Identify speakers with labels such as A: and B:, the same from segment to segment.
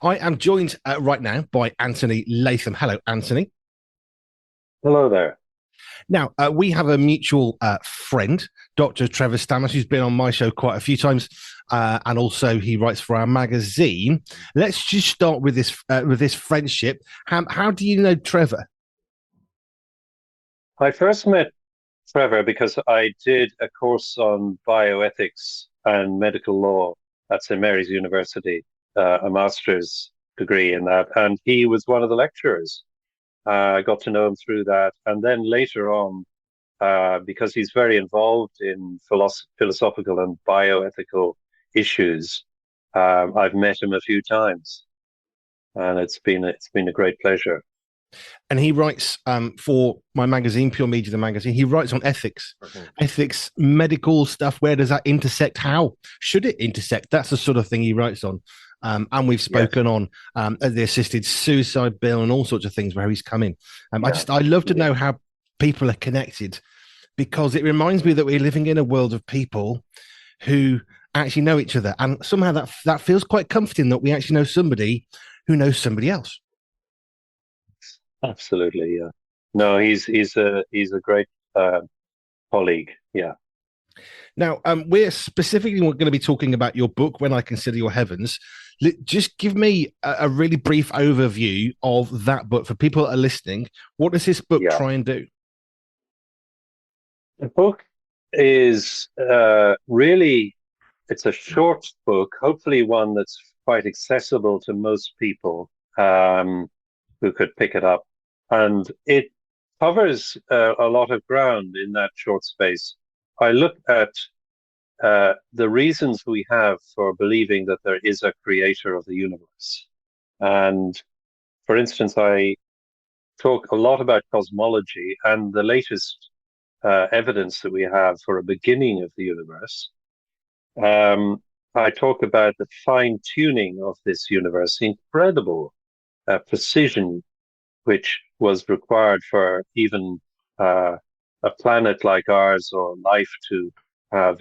A: I am joined right now by Antony Latham. Hello, Antony.
B: Hello there.
A: Now, we have a mutual friend, Dr. Trevor Stammers, who's been on my show quite a few times, and also he writes for our magazine. Let's just start with this friendship. How do you know Trevor?
B: I first met Trevor because I did a course on bioethics and medical law at St. Mary's University, a master's degree in that, and he was one of the lecturers. I got to know him through that, and then later on, because he's very involved in philosophical and bioethical issues, I've met him a few times, and it's been a great pleasure.
A: And he writes for my magazine, Pure Media, the magazine. He writes on ethics, ethics, medical stuff. Where does that intersect? How should it intersect? That's the sort of thing he writes on. And we've
B: Yes.
A: spoken on the assisted suicide bill and all sorts of things where he's coming.
B: Yeah.
A: I love to
B: Yeah.
A: know how people are connected because it reminds me that we're living in a world of people who actually know each other, and somehow that feels quite comforting that we actually know somebody who knows somebody else.
B: Absolutely, yeah. No, he's a great colleague. Yeah,
A: Now, we're specifically going to be talking about your book, When I Consider Your Heavens. Just give me a really brief overview of that book for people that are listening. What does this book
B: yeah.
A: try and do?
B: The book is really it's a short book, hopefully one that's quite accessible to most people who could pick it up, and it covers a lot of ground in that short space. I look at the reasons we have for believing that there is a creator of the universe. And for instance, I talk a lot about cosmology and the latest evidence that we have for a beginning of the universe. Um, I talk about the fine tuning of this universe, incredible precision, which was required for even uh, a planet like ours or life to have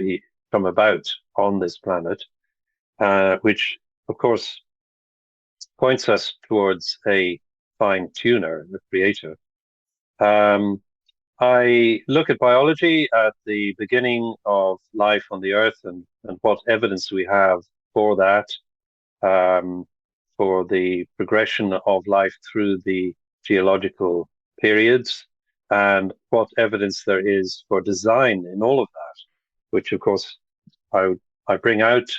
B: come about on this planet, which of course points us towards a fine tuner, the creator. Um, I look at biology at the beginning of life on the earth and what evidence we have for that, um, for the progression of life through the geological periods, and what evidence there is for design in all of that, which of course I, I bring out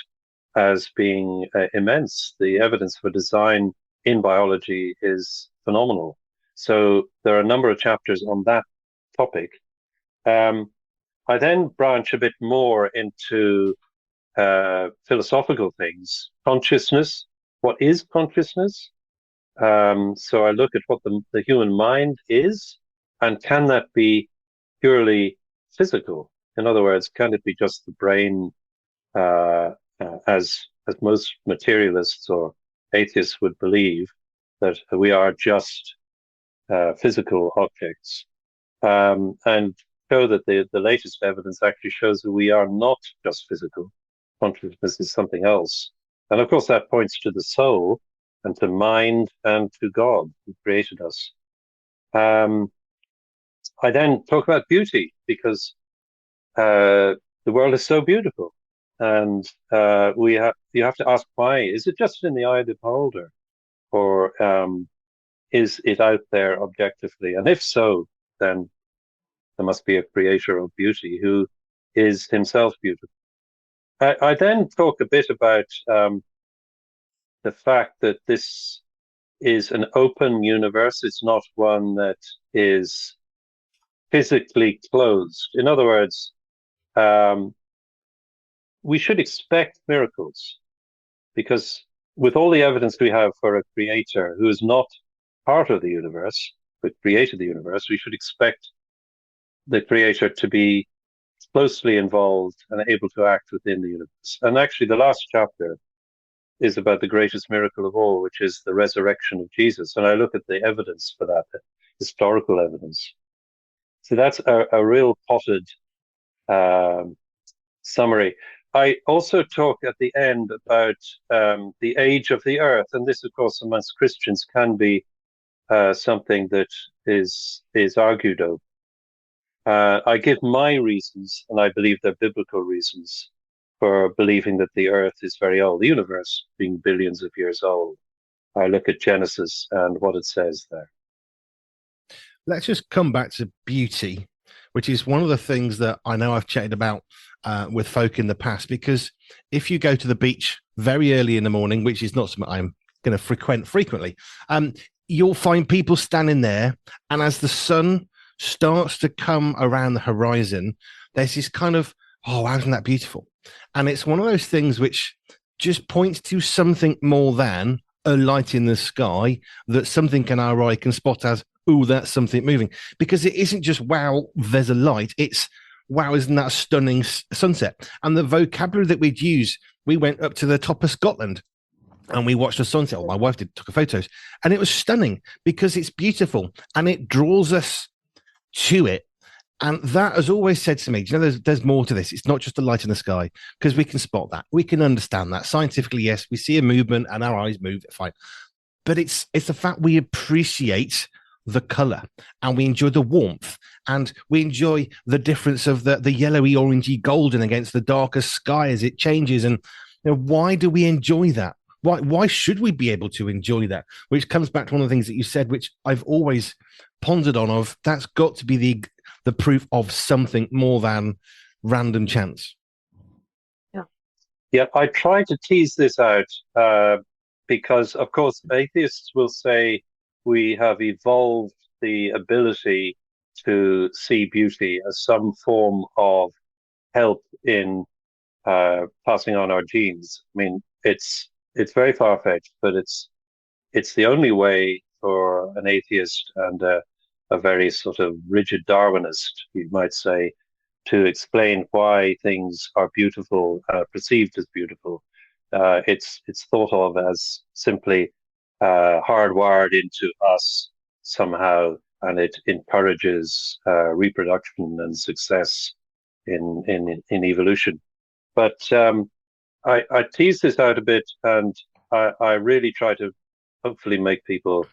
B: as being immense. The evidence for design in biology is phenomenal. So there are a number of chapters on that topic. Um, I then branch a bit more into philosophical things, consciousness. What is consciousness? So I look at what the human mind is, and can that be purely physical? In other words, can it be just the brain, uh, as most materialists or atheists would believe, that we are just physical objects? And show that the latest evidence actually shows that we are not just physical. Consciousness is something else. And of course, that points to the soul and to mind and to God who created us. Um, I then talk about beauty because the world is so beautiful. And you have to ask why. Is it just in the eye of the beholder? Or is it out there objectively? And if so, then there must be a creator of beauty who is himself beautiful. I then talk a bit about the fact that this is an open universe. It's not one that is physically closed. In other words, um, we should expect miracles because with all the evidence we have for a creator who is not part of the universe, but created the universe, we should expect the creator to be closely involved and able to act within the universe. And actually, the last chapter is about the greatest miracle of all, which is the resurrection of Jesus. And I look at the evidence for that, the historical evidence. So that's a real potted um, summary. I also talk at the end about the age of the earth, and this, of course, amongst Christians can be something that is argued over. I give my reasons, and I believe they're biblical reasons for believing that the earth is very old, the universe being billions of years old. I look at Genesis and what it says there.
A: Let's just come back to beauty, which is one of the things that I know I've chatted about with folk in the past, because if you go to the beach very early in the morning, which is not something I'm going to frequent frequently, you'll find people standing there, and as the sun starts to come around the horizon, there's this kind of, oh, wow, isn't that beautiful? And it's one of those things which just points to something more than a light in the sky that something in our eye can spot as, oh, that's something moving. Because it isn't just, wow, there's a light. It's, wow, isn't that a stunning sunset? And the vocabulary that we'd use, we went up to the top of Scotland and we watched the sunset. Well, my wife took photos, and it was stunning because it's beautiful and it draws us to it. And that has always said to me, you know, there's more to this. It's not just a light in the sky, because we can spot that. We can understand that. Scientifically, yes, we see a movement and our eyes move, fine. But it's the fact we appreciate the color and we enjoy the warmth and we enjoy the difference of the yellowy, orangey, golden against the darker sky as it changes. And you know, why do we enjoy that? Why should we be able to enjoy that? Which comes back to one of the things that you said, which I've always pondered on, of that's got to be the proof of something more than random chance.
B: Yeah, I try to tease this out because, of course, atheists will say we have evolved the ability to see beauty as some form of help in passing on our genes. I mean, it's very far-fetched, but it's the only way for an atheist and a very sort of rigid Darwinist, you might say, to explain why things are beautiful, perceived as beautiful. It's thought of as simply hardwired into us somehow, and it encourages reproduction and success in evolution. But I tease this out a bit, and I really try to hopefully make people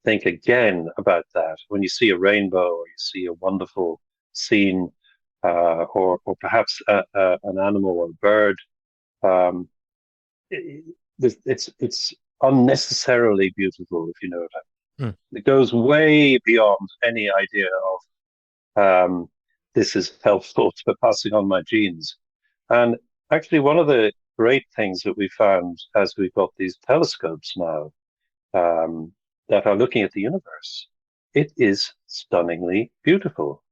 B: think again about that. When you see a rainbow or you see a wonderful scene, or perhaps an animal or a bird, it's unnecessarily beautiful, if you know what I mean. It goes way beyond any idea of this is helpful to passing on my genes. And actually, one of the great things that we found as we've got these telescopes now that are looking at the universe, it is stunningly beautiful.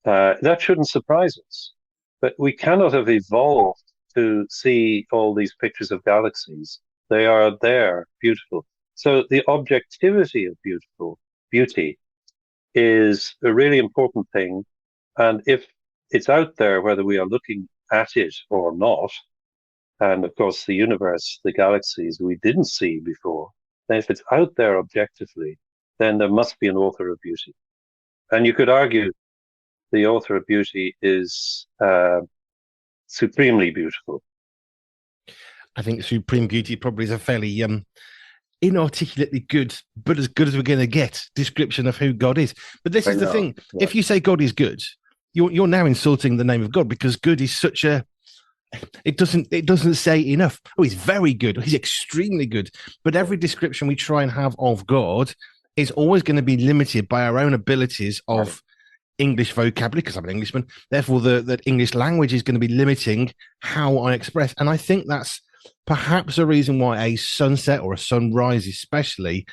B: That shouldn't surprise us, but we cannot have evolved to see all these pictures of galaxies. They are there, beautiful. So the objectivity of beauty is a really important thing. And if it's out there, whether we are looking at it or not, and of course the universe, the galaxies we didn't see before, then if it's out there objectively, then there must be an author of beauty. And you could argue the author of beauty is supremely beautiful.
A: I think supreme beauty probably is a fairly inarticulately good, but as good as we're going to get, description of who God is. But this is the thing: if you say God is good, you're now insulting the name of God, because good is such a. It doesn't say enough. Oh, he's very good. He's extremely good. But every description we try and have of God is always going to be limited by our own abilities of English vocabulary, because I'm an Englishman. Therefore, the English language is going to be limiting how I express. And I think that's perhaps a reason why a sunset or a sunrise, especially,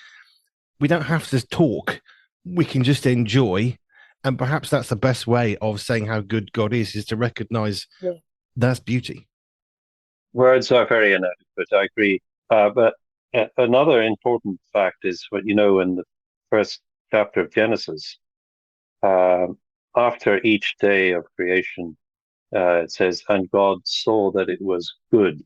A: we don't have to talk. We can just enjoy. And perhaps that's the best way of saying how good God is to recognize that's beauty.
B: Words are very inadequate, I agree. But another important fact is what you know in the first chapter of Genesis, after each day of creation, it says, and God saw that it was good.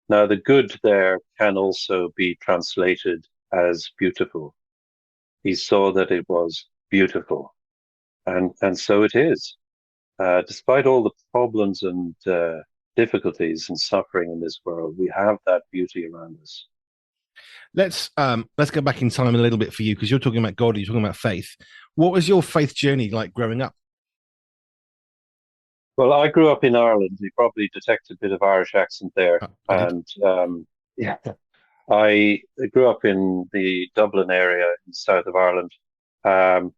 B: Now, the good there can also be translated as beautiful. He saw that it was beautiful. And so it is. Despite all the problems and difficulties and suffering in this world, we have that beauty around us.
A: Let's go back in time a little bit for you, because you're talking about God, you're talking about faith. What was your faith journey like growing up?
B: Well, I grew up in Ireland. You probably detect a bit of Irish accent there.
A: I did.
B: And yeah, I grew up in the Dublin area in the south of Ireland. Um,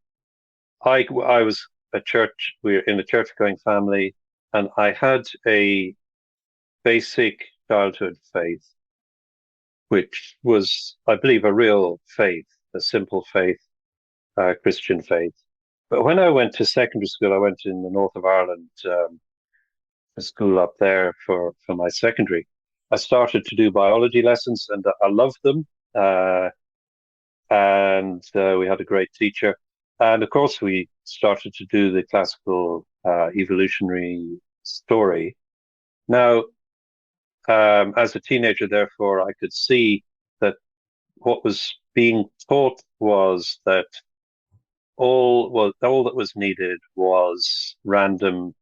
B: I was a church, we were in a church going family, and I had a basic childhood faith, which was, I believe, a real faith, a simple faith, Christian faith. But when I went to secondary school, I went in the north of Ireland, a school up there for my secondary. I started to do biology lessons, and I loved them. And we had a great teacher. And of course, we started to do the classical evolutionary story. Now, as a teenager, therefore, I could see that what was being taught was that all that was needed was random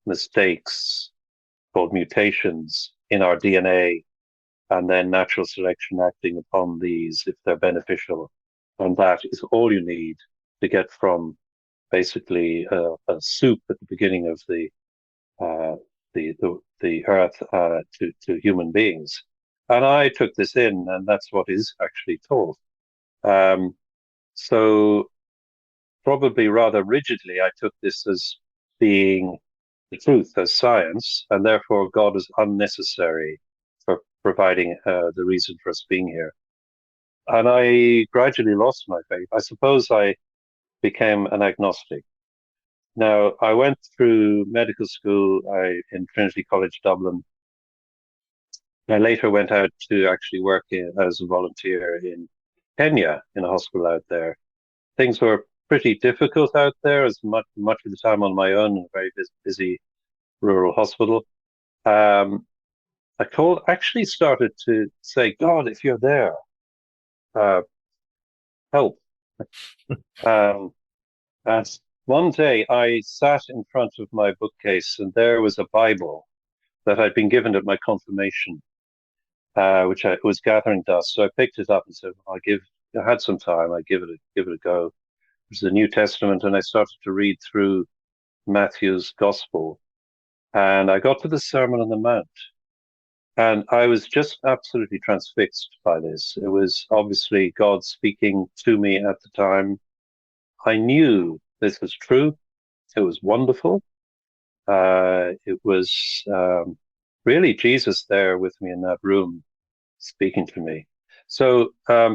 B: mistakes called mutations in our DNA, and then natural selection acting upon these if they're beneficial. And that is all you need to get from basically a soup at the beginning of uh, the earth to human beings. And I took this in, and that's what is actually taught. Um, so probably rather rigidly, I took this as being the truth, as science, and therefore God is unnecessary for providing the reason for us being here. And I gradually lost my faith. I suppose I became an agnostic. Now, I went through medical school in Trinity College Dublin. I later went out to actually work as a volunteer in Kenya in a hospital out there. Things were pretty difficult out there, as much of the time on my own in a very busy rural hospital. Actually started to say, God, if you're there, uh, help. Um, and one day I sat in front of my bookcase, and there was a Bible that I'd been given at my confirmation, which I was gathering dust. So I picked it up and said, I had some time, I give it a go. It was the New Testament, and I started to read through Matthew's Gospel, and I got to the Sermon on the Mount, and I was just absolutely transfixed by this. It was obviously God speaking to me at the time. I knew this was true. It was wonderful. It was really Jesus there with me in that room speaking to me. So,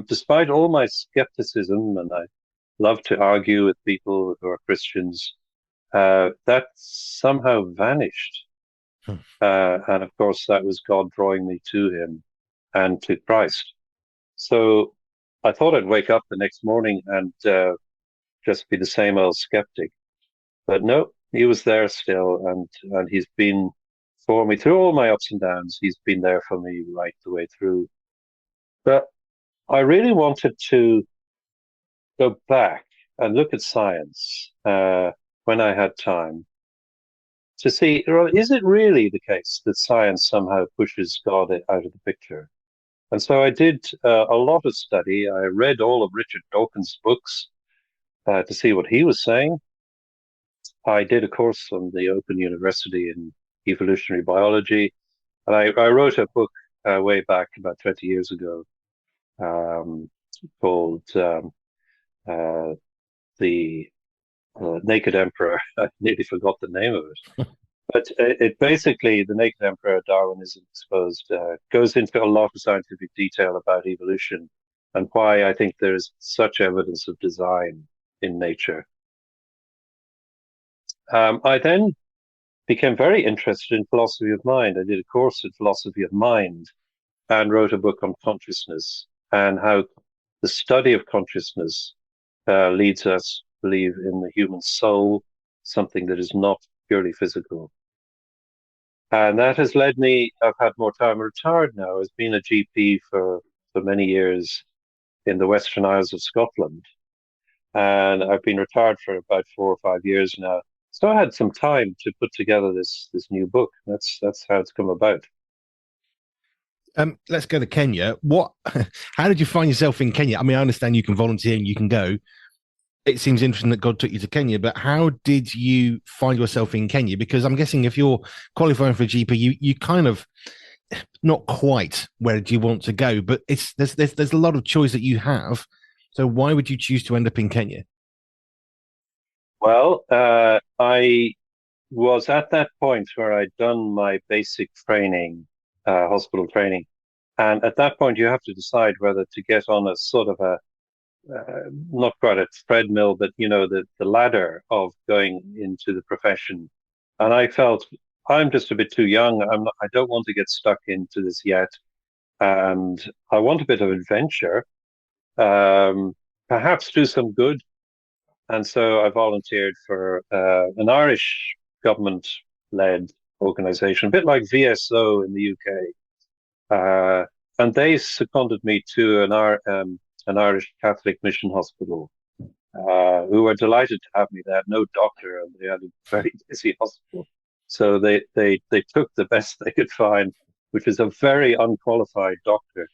B: despite all my skepticism, and I love to argue with people who are Christians, that somehow vanished. And of course, that was God drawing me to Him and to Christ. So I thought I'd wake up the next morning and just be the same old skeptic. But no, He was there still, and He's been for me through all my ups and downs. He's been there for me right the way through. But I really wanted to go back and look at science when I had time to see, well, is it really the case that science somehow pushes God out of the picture? And so I did a lot of study. I read all of Richard Dawkins' books to see what he was saying. I did a course on the Open University in evolutionary biology, and I wrote a book way back about 20 years ago called uh, The Naked Emperor. I nearly forgot the name of it. But it basically, The Naked Emperor, Darwinism Exposed, goes into a lot of scientific detail about evolution and why I think there is such evidence of design in nature. I then became very interested in philosophy of mind. I did a course in philosophy of mind and wrote a book on consciousness and how the study of consciousness leads us to believe in the human soul, something that is not purely physical. And that has led me, I've had more time. I'm retired now. I've been a GP for many years in the Western Isles of Scotland. And I've been retired for about 4 or 5 years now. So I had some time to put together this new book. That's how it's come about.
A: Let's go to Kenya. What? How did you find yourself in Kenya? I mean, I understand you can volunteer and you can go. It seems interesting that God took you to Kenya, but how did you find yourself in Kenya? Because I'm guessing if you're qualifying for a GP, you kind of not quite where do you want to go, but there's a lot of choice that you have. So why would you choose to end up in Kenya?
B: Well, I was at that point where I'd done my basic training, hospital training, and at that point you have to decide whether to get on a sort of a not quite a treadmill, but the ladder of going into the profession. And I felt I'm just a bit too young. I don't want to get stuck into this yet, and I want a bit of adventure. Perhaps do some good. And so I volunteered for an Irish government-led organization, a bit like VSO in the UK. And they seconded me to an Irish Catholic mission hospital, who were delighted to have me. They had no doctor and they had a very busy hospital. So they took the best they could find, which was a very unqualified doctor.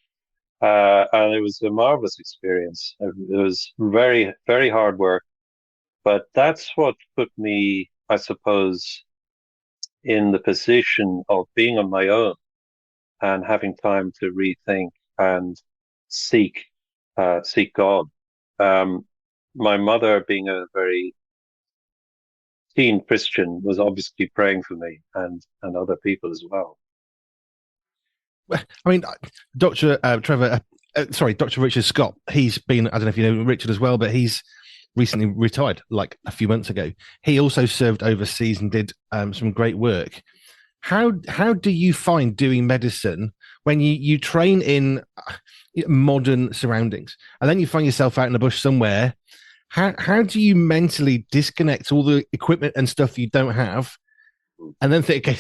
B: And it was a marvelous experience. It was very, very hard work, but that's what put me, I suppose, in the position of being on my own and having time to rethink and seek seek God. Um, my mother, being a very keen Christian, was obviously praying for me and other people as well.
A: I mean, Dr. Trevor, sorry, Dr. Richard Scott, he's been, I don't know if you know Richard as well, but he's recently retired, like a few months ago. He also served overseas and did some great work. How do you find doing medicine when you train in modern surroundings and then you find yourself out in the bush somewhere? How do you mentally disconnect all the equipment and stuff you don't have and then think, okay,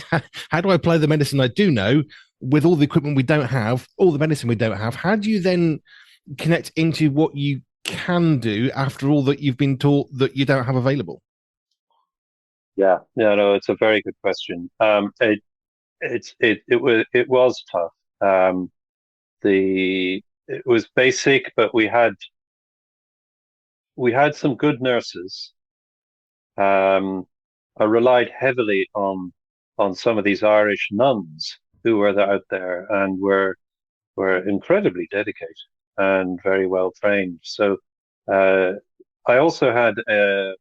A: how do I apply the medicine I do know with all the equipment we don't have, all the medicine we don't have? How do you then connect into what you can do after all that you've been taught that you don't have available?
B: Yeah, no, it's a very good question. It was tough. It was basic, but we had some good nurses. Um, I relied heavily on some of these Irish nuns who were out there and were incredibly dedicated and very well trained. So uh, I also had an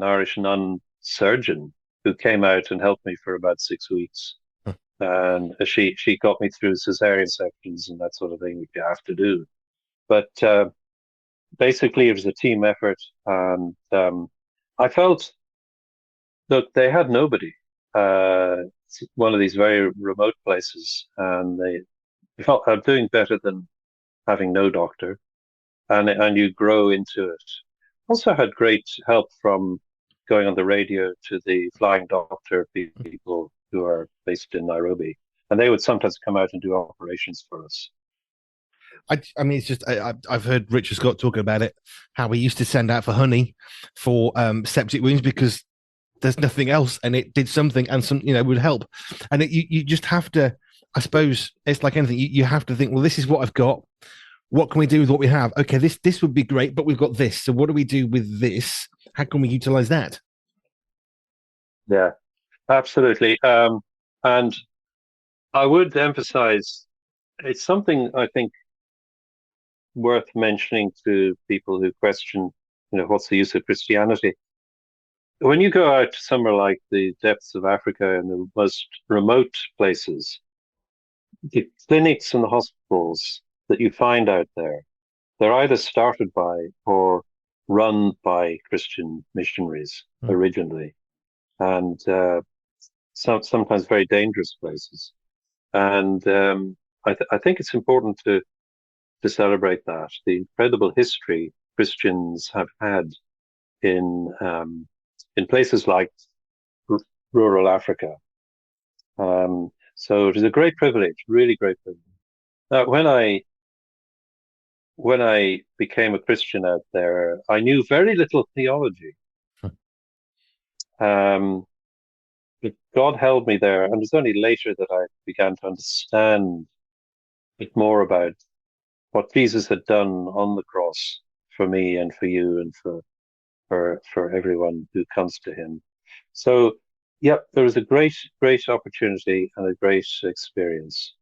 B: Irish nun surgeon who came out and helped me for about 6 weeks. And she got me through cesarean sections and that sort of thing, which you have to do. But basically, it was a team effort, and I felt, look, they had nobody. It's one of these very remote places, and they felt I'm doing better than having no doctor, and you grow into it. Also had great help from going on the radio to the flying doctor people who are based in Nairobi, and they would sometimes come out and do operations for us.
A: I mean, it's just I've heard Richard Scott talking about it, how he used to send out for honey for septic wounds because there's nothing else, and it did something, and some would help. And you just have to, I suppose, it's like anything. You have to think, well, this is what I've got. What can we do with what we have? Okay, this would be great, but we've got this. So what do we do with this? How can we utilize that?
B: Yeah, absolutely. And I would emphasize it's something I think worth mentioning to people who question, what's the use of Christianity? When you go out to somewhere like the depths of Africa and the most remote places, the clinics and the hospitals that you find out there, they're either started by or run by Christian missionaries
A: Mm.
B: originally, and sometimes very dangerous places. And I think it's important to celebrate that the incredible history Christians have had in places like r- rural Africa. So it is a great privilege, really great privilege. Now, when I became a Christian out there, I knew very little theology. But God held me there, and it was only later that I began to understand a bit more about what Jesus had done on the cross for me and for you and for everyone who comes to him. So, yep, there was a great opportunity and a great experience.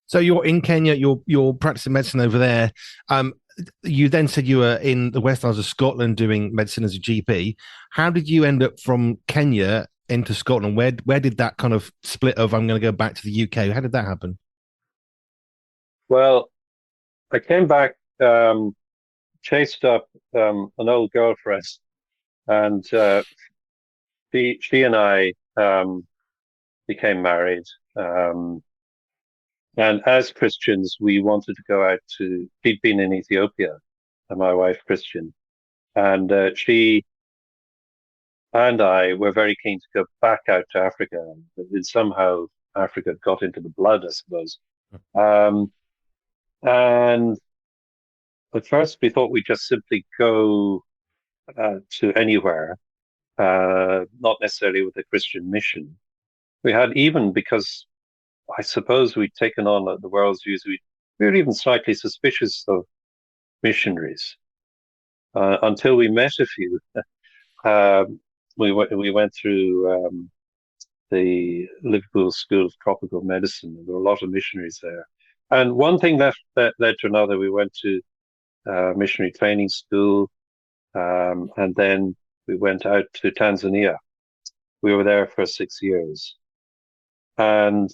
A: So you're in Kenya. You're practicing medicine over there. Um, you then said you were in the West Isles of Scotland doing medicine as a GP. How did you end up from Kenya into Scotland? Where did that kind of split of I'm going to go back to the UK? How did that happen?
B: Well, I came back, chased up an old girlfriend, and she and I became married. Um, and as Christians, we wanted to go out to. She'd been in Ethiopia, and my wife Christian, and she and I were very keen to go back out to Africa. But somehow Africa got into the blood, I suppose. Um, and at first, we thought we'd just simply go to anywhere, not necessarily with a Christian mission. We had even because I suppose we'd taken on the world's views. We were even slightly suspicious of missionaries until we met a few. Um, we went through the Liverpool School of Tropical Medicine. There were a lot of missionaries there, and one thing that led to another. We went to missionary training school, and then we went out to Tanzania. We were there for 6 years, and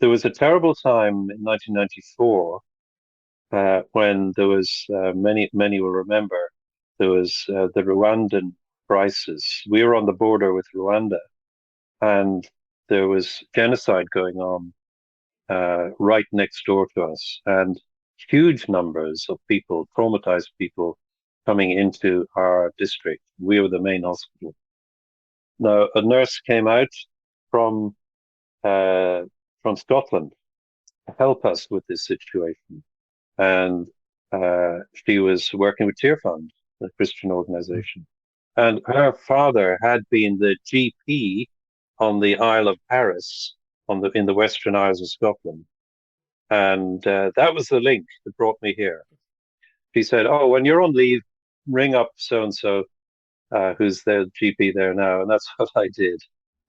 B: there was a terrible time in 1994 when there was many will remember there was the Rwandan crisis. We were on the border with Rwanda, and there was genocide going on right next door to us, and huge numbers of people, traumatized people, coming into our district. We were the main hospital. Now, a nurse came out from uh, from Scotland to help us with this situation, and she was working with Tear Fund, the Christian organization. And her father had been the GP on the Isle of Paris in the Western Isles of Scotland. And that was the link that brought me here. She said, "Oh, when you're on leave, ring up so and so, who's the GP there now." And that's what I did.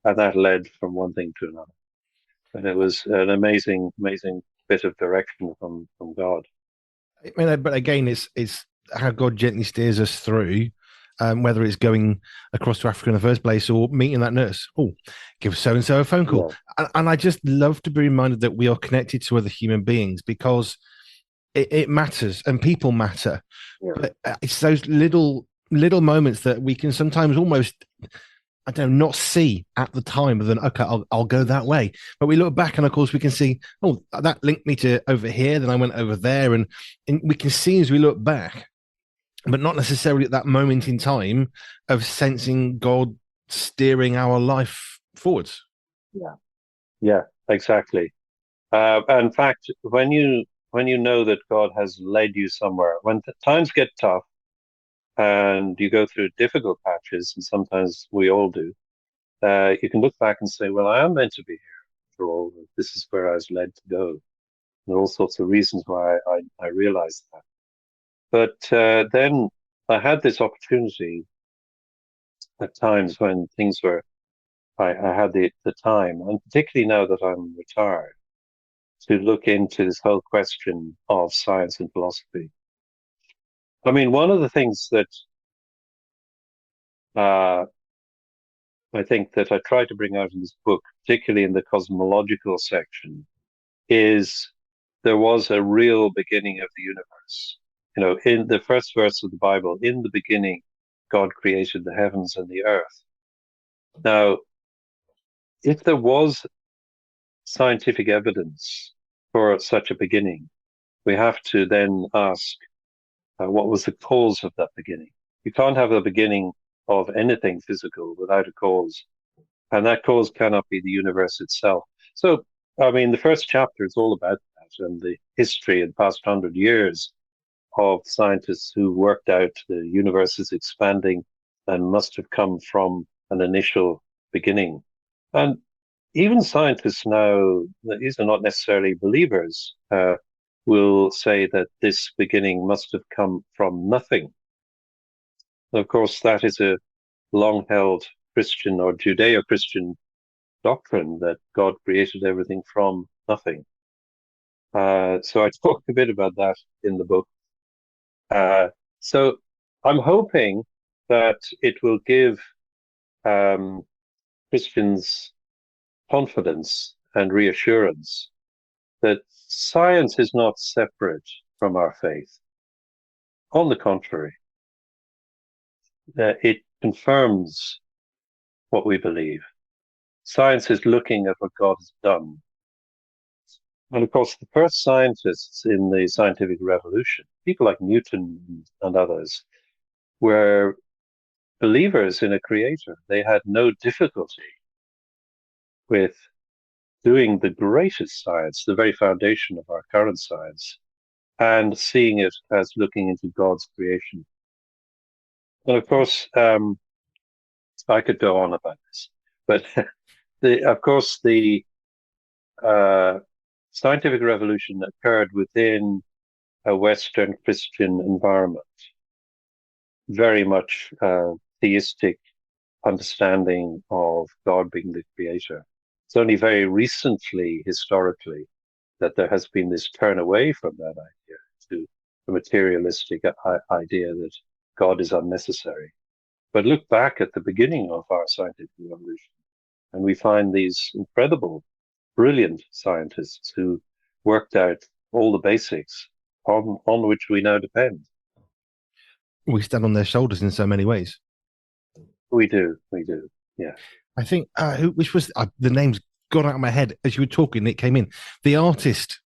B: And that led from one thing to another. And it was an amazing bit of direction from God.
A: I mean, but again, it's how God gently steers us through, whether it's going across to Africa in the first place or meeting that nurse. Oh, give so and so a phone call,
B: Yeah.
A: and I just love to be reminded that we are connected to other human beings because it matters and people matter.
B: Yeah.
A: But it's those little moments that we can sometimes almost I don't know, not see at the time, but then okay, I'll go that way. But we look back, and of course, we can see, oh, that linked me to over here. Then I went over there, and we can see as we look back, but not necessarily at that moment in time of sensing God steering our life forwards.
B: Yeah. Yeah, exactly. In fact, when you know that God has led you somewhere, when times get tough and you go through difficult patches, and sometimes we all do, you can look back and say, "Well, I am meant to be here for all. This is where I was led to go." There are all sorts of reasons why I realized that. But then I had this opportunity at times when things were, I had the time, and particularly now that I'm retired, to look into this whole question of science and philosophy. I mean, one of the things that uh, I think that I try to bring out in this book, particularly in the cosmological section, is there was a real beginning of the universe. You know, in the first verse of the Bible, in the beginning, God created the heavens and the earth. Now, if there was scientific evidence for such a beginning, we have to then ask what was the cause of that beginning? You can't have a beginning of anything physical without a cause, and that cause cannot be the universe itself. So, I mean, the first chapter is all about that and the history in the past 100 years of scientists who worked out the universe is expanding and must have come from an initial beginning. And even scientists now, these are not necessarily believers, will say that this beginning must have come from nothing. And of course, that is a long-held Christian or Judeo-Christian doctrine that God created everything from nothing. So I talk a bit about that in the book. So I'm hoping that it will give Christians confidence and reassurance that science is not separate from our faith. On the contrary, it confirms what we believe. Science is looking at what God has done. And of course, the first scientists in the scientific revolution, people like Newton and others, were believers in a creator. They had no difficulty with doing the greatest science, the very foundation of our current science, and seeing it as looking into God's creation. And of course, I could go on about this, but of course, the scientific revolution occurred within a Western Christian environment, very much theistic understanding of God being the creator. It's only very recently, historically, that there has been this turn away from that idea to a materialistic idea that God is unnecessary. But look back at the beginning of our scientific revolution, and we find these incredible, brilliant scientists who worked out all the basics on which we now depend.
A: We stand on their shoulders in so many ways.
B: We do, yeah.
A: I think, which was, the name's gone out of my head as you were talking, it came in. The artist,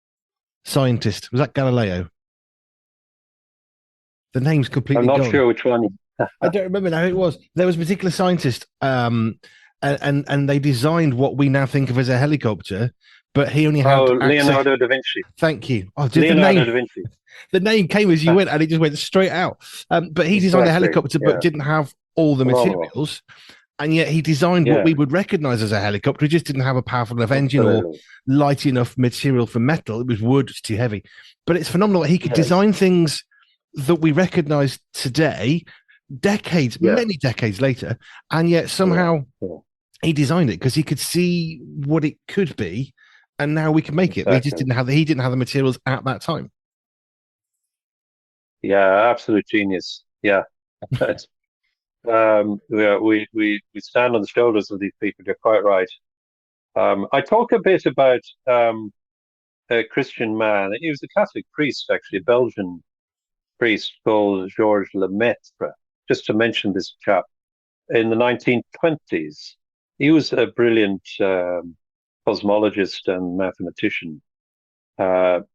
A: scientist, was that Galileo? The name's completely
B: I'm not
A: gone.
B: sure which one.
A: I don't remember now who it was. There was a particular scientist, and they designed what we now think of as a helicopter, but he only had
B: Leonardo da Vinci.
A: Thank you. Oh,
B: Leonardo da Vinci.
A: The name came as you went, and it just went straight out. But he designed a helicopter, but didn't have all the materials, and yet he designed what we would recognize as a helicopter. He just didn't have a powerful enough engine or light enough material for metal. It was wood, it's too heavy. But it's phenomenal that he could design things that we recognize today, many decades later, and yet somehow he designed it because he could see what it could be, and now we can make it. Exactly. He didn't have the materials at that time.
B: Yeah, absolute genius. Yeah. We stand on the shoulders of these people. You're quite right. I talk a bit about a Christian man. He was a Catholic priest, actually, a Belgian priest called Georges Lemaitre. Just to mention this chap, in the 1920s, he was a brilliant cosmologist and mathematician.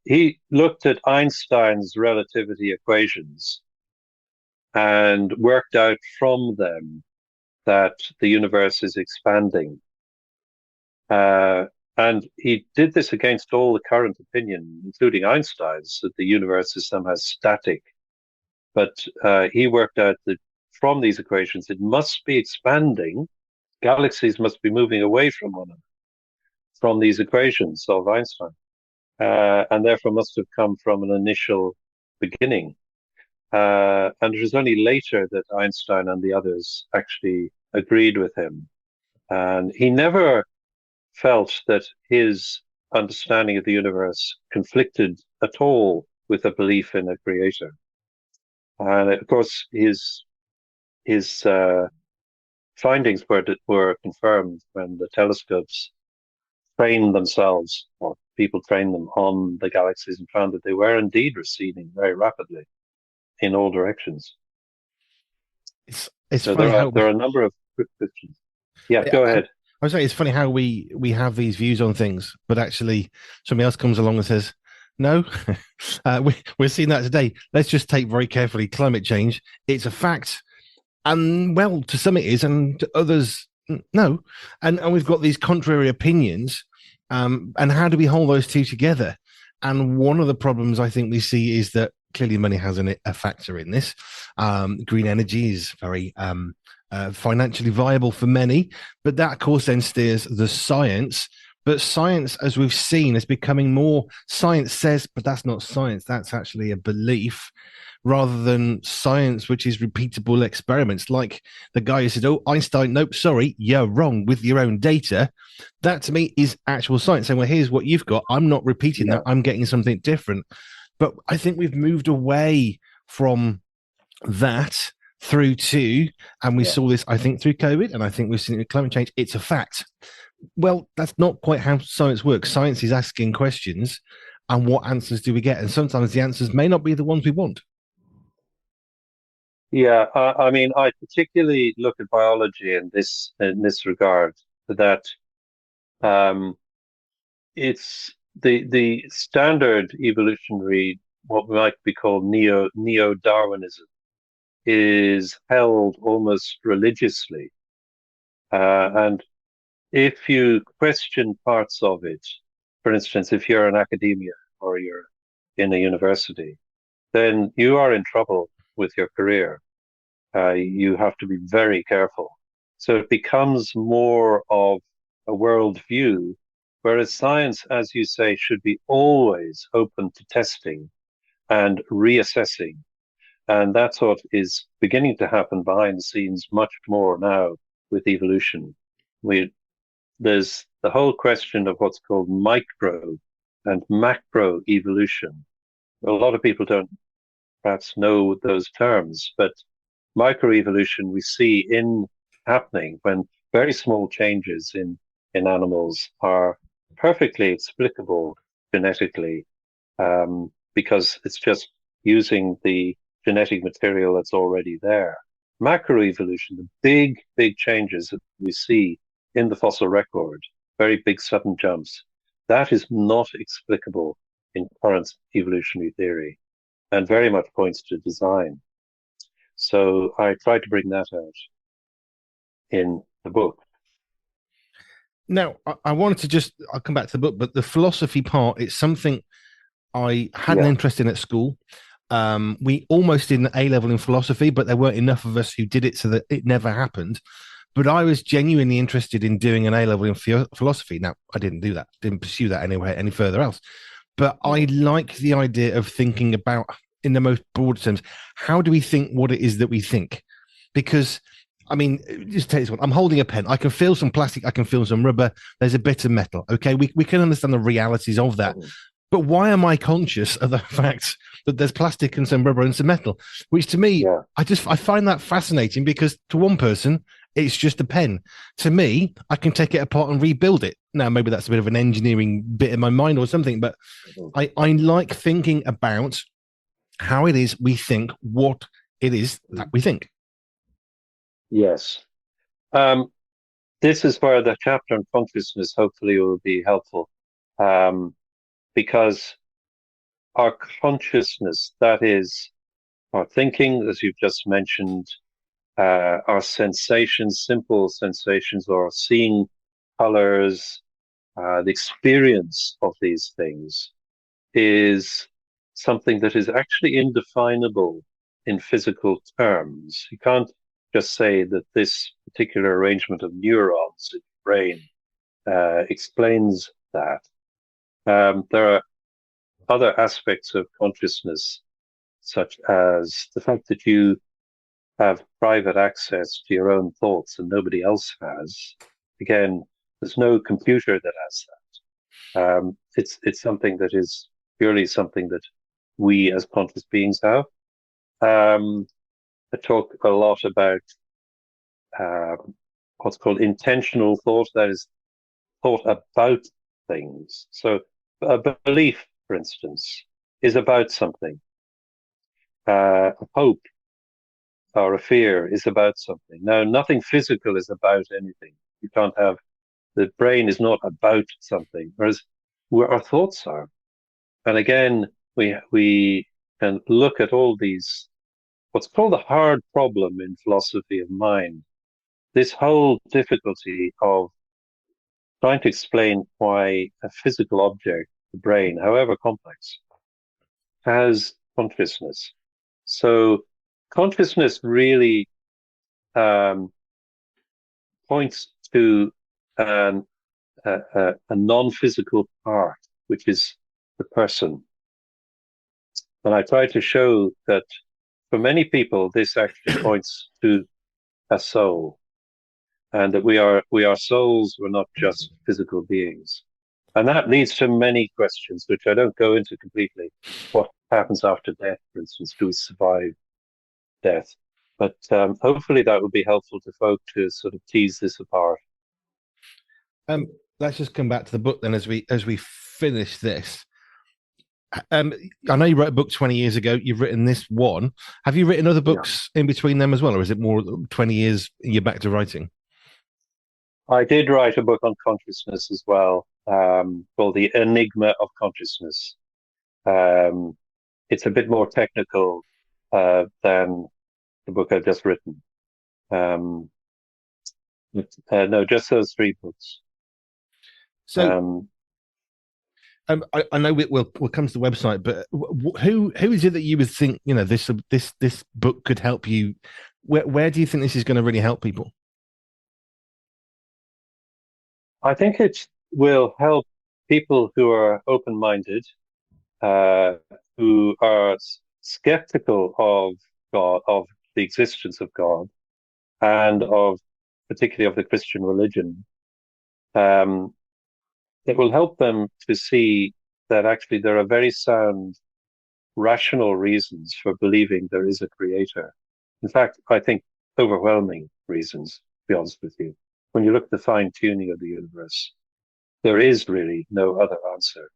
B: He looked at Einstein's relativity equations and worked out from them that the universe is expanding. And he did this against all the current opinion, including Einstein's, that the universe is somehow static. But he worked out that from these equations, it must be expanding. Galaxies must be moving away from one another from these equations of Einstein, and therefore must have come from an initial beginning. And it was only later that Einstein and the others actually agreed with him. And he never felt that his understanding of the universe conflicted at all with a belief in a creator. And of course, his findings were confirmed when the telescopes trained themselves, or people trained them on the galaxies, and found that they were indeed receding very rapidly in all directions.
A: It's
B: so
A: funny
B: there are a number of Christians. Yeah, go ahead.
A: I was saying it's funny how we have these views on things, but actually somebody else comes along and says, no, we're seeing that today. Let's just take very carefully climate change. It's a fact. And well, to some it is, and to others, no. And we've got these contrary opinions. And how do we hold those two together? And one of the problems I think we see is that clearly money has a factor in this. Green energy is very financially viable for many. But that, of course, then steers the science. But science, as we've seen, is becoming more science says, but that's not science. That's actually a belief rather than science, which is repeatable experiments. Like the guy who said, "Oh, Einstein, nope, sorry, you're wrong with your own data." That to me is actual science. Saying, well, here's what you've got. I'm not repeating that. I'm getting something different. But I think we've moved away from that through to, and we saw this, I think, through COVID, and I think we've seen it with climate change. It's a fact. Well, that's not quite how science works. Science is asking questions, and what answers do we get? And sometimes the answers may not be the ones we want.
B: Yeah, I mean, I particularly look at biology in this regard, that um, it's the standard evolutionary, what might be called neo-Darwinism, is held almost religiously, and if you question parts of it, for instance, if you're in academia or you're in a university, then you are in trouble with your career. You have to be very careful. So it becomes more of a worldview, whereas science, as you say, should be always open to testing and reassessing. And that's what is beginning to happen behind the scenes much more now with evolution. We There's the whole question of what's called micro and macro evolution. A lot of people don't perhaps know those terms, but microevolution we see in happening when very small changes in animals are perfectly explicable genetically, because it's just using the genetic material that's already there. Macroevolution, the big changes that we see in the fossil record, very big sudden jumps, that is not explicable in current evolutionary theory and very much points to design. So I tried to bring that out in the book.
A: Now, I wanted to I'll come back to the book, but the philosophy part, it's something I had an
B: Yeah.
A: interest in at school. We almost did an A level in philosophy, but there weren't enough of us who did it so that it never happened. But I was genuinely interested in doing an A level in philosophy. Now, I didn't do that, didn't pursue that anywhere any further else. But I like the idea of thinking about, in the most broad terms, how do we think what it is that we think? Because, I mean, just take this one. I'm holding a pen. I can feel some plastic. I can feel some rubber. There's a bit of metal. Okay, we can understand the realities of that. But why am I conscious of the fact that there's plastic and some rubber and some metal? Which to me, I find that fascinating, because to one person, it's just a pen. To me, I can take it apart and rebuild it. Now, maybe that's a bit of an engineering bit in my mind or something, but I like thinking about how it is we think, what it is that we think.
B: Yes. This is where the chapter on consciousness hopefully will be helpful, because our consciousness, that is our thinking, as you've just mentioned, our sensations, simple sensations, or seeing colors, the experience of these things is something that is actually indefinable in physical terms. You can't just say that this particular arrangement of neurons in the brain explains that. There are other aspects of consciousness, such as the fact that you have private access to your own thoughts and nobody else has. Again, there's no computer that has that. It's something that is purely something that we as conscious beings have. I talk a lot about what's called intentional thought, that is thought about things. So a belief, for instance, is about something. A hope or a fear is about something. Now, nothing physical is about anything. You can't have, the brain is not about something, whereas where our thoughts are. And again, we can look at all these, what's called the hard problem in philosophy of mind, this whole difficulty of trying to explain why a physical object, the brain, however complex, has consciousness. So consciousness really points to a non-physical part, which is the person. And I try to show that for many people, this actually points to a soul, and that we are souls, we're not just physical beings. And that leads to many questions, which I don't go into completely. What happens after death, for instance? Do we survive death? But hopefully that would be helpful to folk to sort of tease this apart.
A: Let's just come back to the book then as we finish this. I know you wrote a book 20 years ago. You've written this one. Have you written other books in between them as well, or is it more 20 years you're back to writing?
B: I did write a book on consciousness as well, called The Enigma of Consciousness. It's a bit more technical than the book I've just written. No, just those 3 books.
A: So I know we'll come to the website, but who is it that you would think, you know, this book could help you? Where do you think this is going to really help people?
B: I think it will help people who are open-minded, who are skeptical of God, of the existence of God, and particularly of the Christian religion. It will help them to see that actually there are very sound, rational reasons for believing there is a creator. In fact, I think overwhelming reasons, to be honest with you. When you look at the fine-tuning of the universe, there is really no other answer.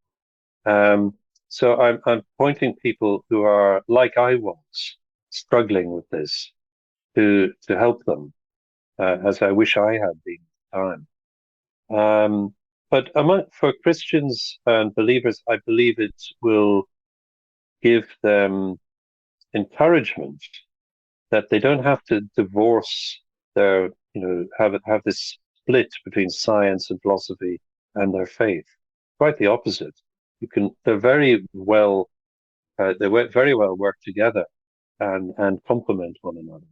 B: So I'm pointing people who are, like I was, struggling with this, to help them, as I wish I had been at the time. But for Christians and believers, I believe it will give them encouragement that they don't have to divorce their, have this split between science and philosophy and their faith. Quite the opposite. They're very well work together and complement one another.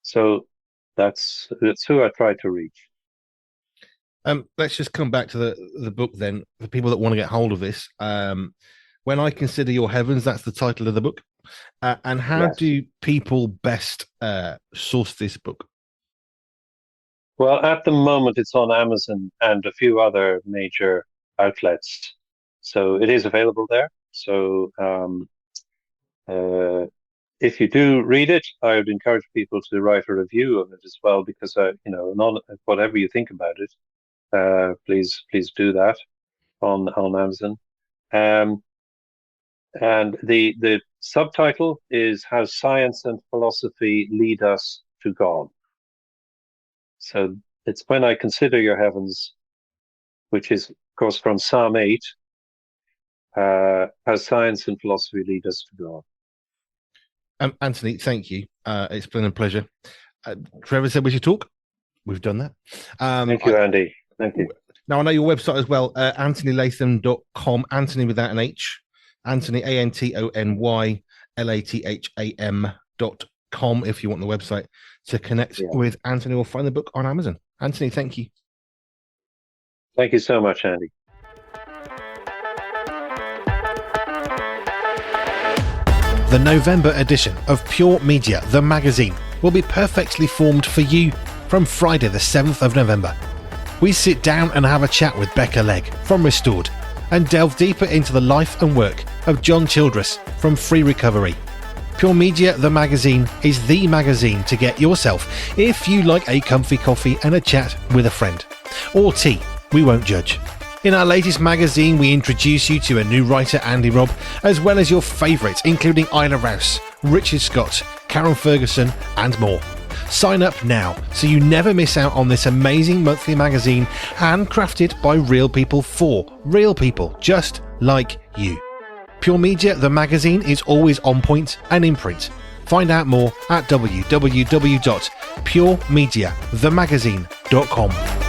B: So that's who I try to reach.
A: Let's just come back to the book then, for people that want to get hold of this. When I Consider Your Heavens, that's the title of the book. And how do people best source this book?
B: Well, at the moment, it's on Amazon and a few other major outlets. So it is available there. So if you do read it, I would encourage people to write a review of it as well, because, whatever you think about it, please do that on Amazon. And the subtitle is How Science and Philosophy Lead Us to God. So it's When I Consider Your Heavens, which is, of course, from Psalm 8, How Science and Philosophy Lead Us to God.
A: Anthony, thank you. It's been a pleasure. Trevor said we should talk. We've done that.
B: Thank you, Andy. Thank you.
A: Now, I know your website as well, AntonyLatham.com, Anthony without an H, Anthony, AntonyLatham.com, if you want the website to connect with Anthony or find the book on Amazon. Anthony, thank you.
B: Thank you so much, Andy.
A: The November edition of Pure Media, the magazine, will be perfectly formed for you from Friday the 7th of November. We sit down and have a chat with Becca Legg from Restored and delve deeper into the life and work of John Childress from Free Recovery. Pure Media, the magazine, is the magazine to get yourself if you like a comfy coffee and a chat with a friend. Or tea, we won't judge. In our latest magazine, we introduce you to a new writer, Andy Robb, as well as your favourites, including Isla Rouse, Richard Scott, Karen Ferguson, and more. Sign up now so you never miss out on this amazing monthly magazine, handcrafted by real people for real people just like you. Pure Media, the magazine, is always on point and in print. Find out more at www.puremediathemagazine.com.